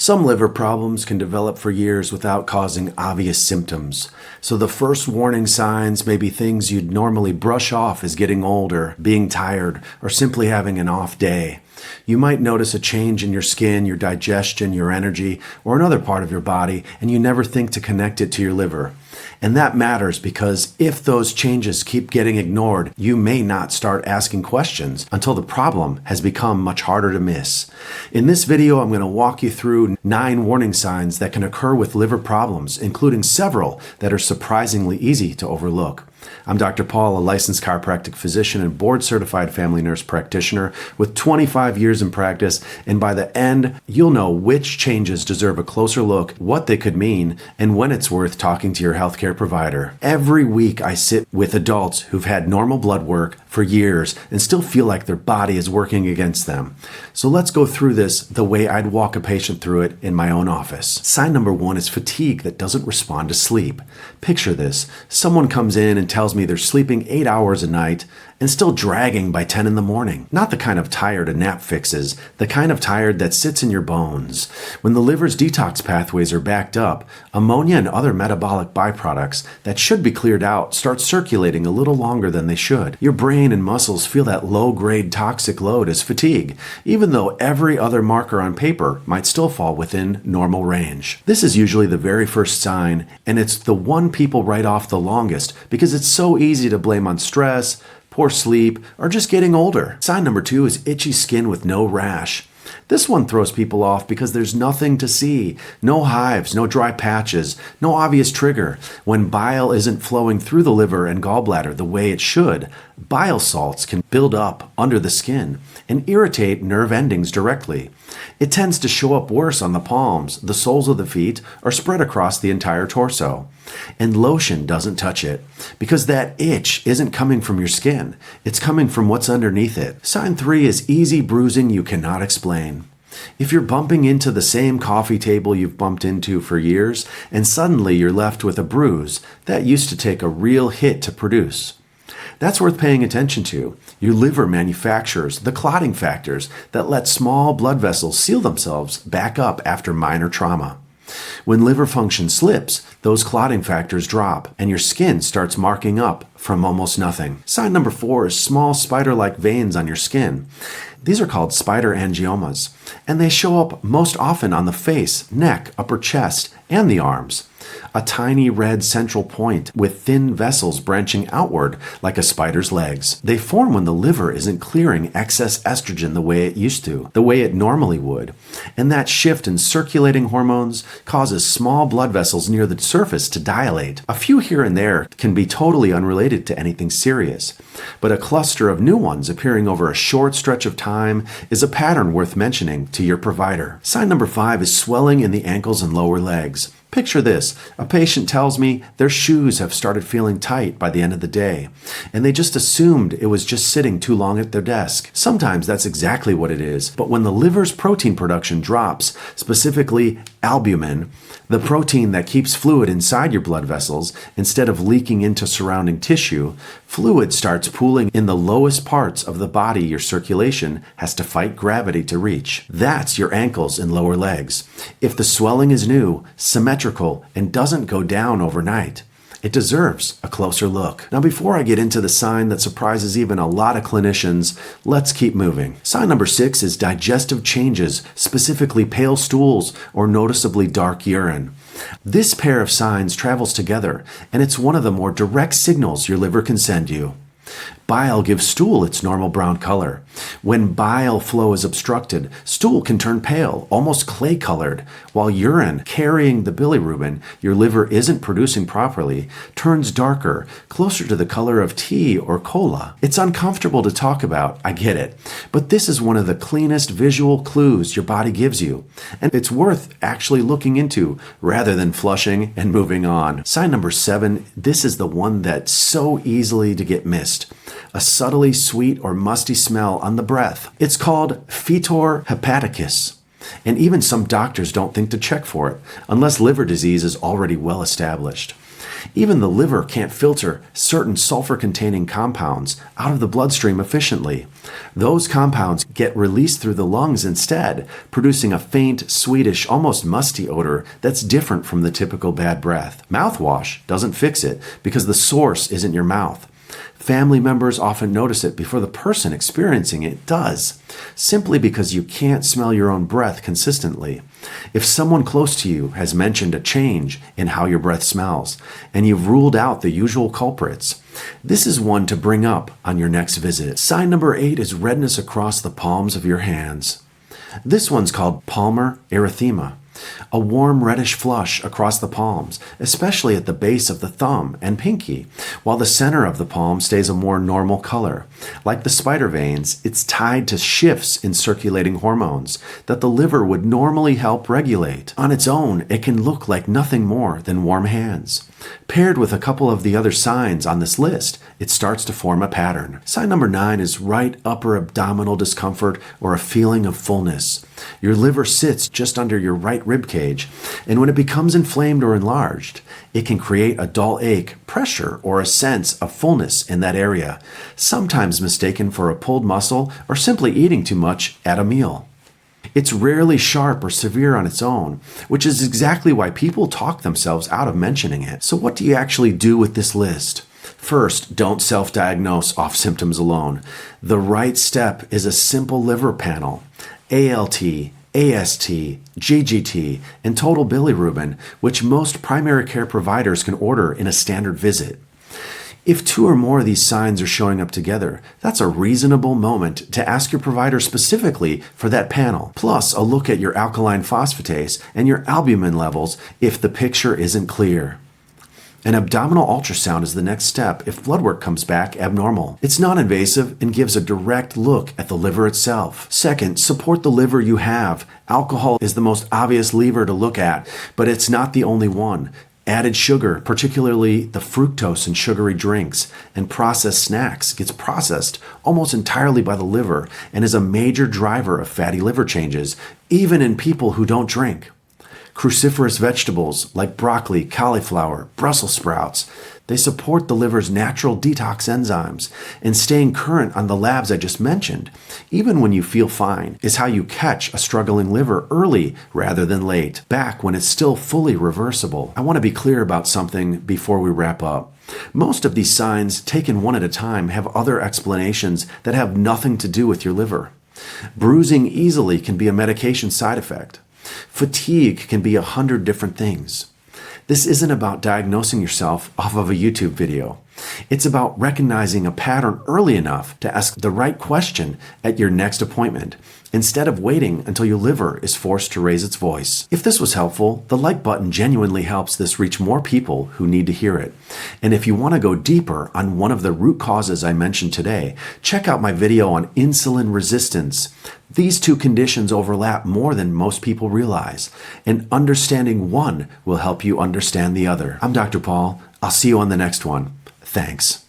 Some liver problems can develop for years without causing obvious symptoms. So the first warning signs may be things you'd normally brush off as getting older, being tired, or simply having an off day. You might notice a change in your skin, your digestion, your energy, or another part of your body, and you never think to connect it to your liver. And that matters because if those changes keep getting ignored, you may not start asking questions until the problem has become much harder to miss. In this video, I'm going to walk you through 9 warning signs that can occur with liver problems, including several that are surprisingly easy to overlook. I'm Dr. Paul, a licensed chiropractic physician and board-certified family nurse practitioner with 25 years in practice, and by the end, you'll know which changes deserve a closer look, what they could mean, and when it's worth talking to your healthcare provider. Every week, I sit with adults who've had normal blood work for years and still feel like their body is working against them. So let's go through this the way I'd walk a patient through it in my own office. Sign number 1 is fatigue that doesn't respond to sleep. Picture this. Someone comes in and tells me they're sleeping 8 hours a night and still dragging by 10 in the morning. Not the kind of tired a nap fixes, the kind of tired that sits in your bones. When the liver's detox pathways are backed up, ammonia and other metabolic byproducts that should be cleared out start circulating a little longer than they should. Your brain and muscles feel that low-grade toxic load as fatigue, even though every other marker on paper might still fall within normal range. This is usually the very first sign, and it's the one people write off the longest because it's so easy to blame on stress, poor sleep, or just getting older. Sign number 2 is itchy skin with no rash. This one throws people off because there's nothing to see. No hives, no dry patches, no obvious trigger. When bile isn't flowing through the liver and gallbladder the way it should, bile salts can build up under the skin and irritate nerve endings directly. It tends to show up worse on the palms, the soles of the feet, or spread across the entire torso. And lotion doesn't touch it because that itch isn't coming from your skin. It's coming from what's underneath it. Sign 3 is easy bruising you cannot explain. If you're bumping into the same coffee table you've bumped into for years, and suddenly you're left with a bruise, that used to take a real hit to produce. That's worth paying attention to. Your liver manufactures the clotting factors that let small blood vessels seal themselves back up after minor trauma. When liver function slips, those clotting factors drop, and your skin starts marking up from almost nothing. Sign number 4 is small spider-like veins on your skin. These are called spider angiomas, and they show up most often on the face, neck, upper chest, and the arms. A tiny red central point with thin vessels branching outward like a spider's legs. They form when the liver isn't clearing excess estrogen the way it used to, the way it normally would. And that shift in circulating hormones causes small blood vessels near the surface to dilate. A few here and there can be totally unrelated to anything serious, but a cluster of new ones appearing over a short stretch of time is a pattern worth mentioning to your provider. Sign number 5 is swelling in the ankles and lower legs. Picture this. A patient tells me their shoes have started feeling tight by the end of the day, and they just assumed it was just sitting too long at their desk. Sometimes that's exactly what it is, but when the liver's protein production drops, specifically albumin, the protein that keeps fluid inside your blood vessels, instead of leaking into surrounding tissue, fluid starts pooling in the lowest parts of the body your circulation has to fight gravity to reach. That's your ankles and lower legs. If the swelling is new, symmetrical, and doesn't go down overnight, it deserves a closer look. Now, before I get into the sign that surprises even a lot of clinicians, let's keep moving. Sign number 6 is digestive changes, specifically pale stools or noticeably dark urine. This pair of signs travels together, and it's one of the more direct signals your liver can send you. Bile gives stool its normal brown color. When bile flow is obstructed, stool can turn pale, almost clay-colored, while urine, carrying the bilirubin your liver isn't producing properly, turns darker, closer to the color of tea or cola. It's uncomfortable to talk about, I get it, but this is one of the cleanest visual clues your body gives you, and it's worth actually looking into rather than flushing and moving on. Sign number 7, this is the one that's so easily to get missed. A subtly sweet or musty smell on the breath. It's called fetor hepaticus, and even some doctors don't think to check for it, unless liver disease is already well established. Even the liver can't filter certain sulfur-containing compounds out of the bloodstream efficiently. Those compounds get released through the lungs instead, producing a faint, sweetish, almost musty odor that's different from the typical bad breath. Mouthwash doesn't fix it because the source isn't your mouth. Family members often notice it before the person experiencing it does, simply because you can't smell your own breath consistently. If someone close to you has mentioned a change in how your breath smells, and you've ruled out the usual culprits, this is one to bring up on your next visit. Sign number 8 is redness across the palms of your hands. This one's called palmar erythema. A warm reddish flush across the palms, especially at the base of the thumb and pinky, while the center of the palm stays a more normal color. Like the spider veins, it's tied to shifts in circulating hormones that the liver would normally help regulate. On its own, it can look like nothing more than warm hands. Paired with a couple of the other signs on this list, it starts to form a pattern. Sign number 9 is right upper abdominal discomfort or a feeling of fullness. Your liver sits just under your right rib cage, and when it becomes inflamed or enlarged, it can create a dull ache, pressure, or a sense of fullness in that area, sometimes mistaken for a pulled muscle or simply eating too much at a meal. It's rarely sharp or severe on its own, which is exactly why people talk themselves out of mentioning it. So what do you actually do with this list? First, don't self-diagnose off symptoms alone. The right step is a simple liver panel. ALT, AST, GGT, and total bilirubin, which most primary care providers can order in a standard visit. If 2 or more of these signs are showing up together, that's a reasonable moment to ask your provider specifically for that panel, plus a look at your alkaline phosphatase and your albumin levels if the picture isn't clear. An abdominal ultrasound is the next step if blood work comes back abnormal. It's non-invasive and gives a direct look at the liver itself. Second, support the liver you have. Alcohol is the most obvious lever to look at, but it's not the only one. Added sugar, particularly the fructose in sugary drinks and processed snacks, gets processed almost entirely by the liver and is a major driver of fatty liver changes, even in people who don't drink. Cruciferous vegetables like broccoli, cauliflower, Brussels sprouts, they support the liver's natural detox enzymes, and staying current on the labs I just mentioned, even when you feel fine, is how you catch a struggling liver early rather than late, back when it's still fully reversible. I want to be clear about something before we wrap up. Most of these signs, taken one at a time, have other explanations that have nothing to do with your liver. Bruising easily can be a medication side effect. Fatigue can be 100 different things. This isn't about diagnosing yourself off of a YouTube video. It's about recognizing a pattern early enough to ask the right question at your next appointment, instead of waiting until your liver is forced to raise its voice. If this was helpful, the like button genuinely helps this reach more people who need to hear it. And if you want to go deeper on one of the root causes I mentioned today, check out my video on insulin resistance. These 2 conditions overlap more than most people realize, and understanding one will help you understand the other. I'm Dr. Paul. I'll see you on the next one. Thanks.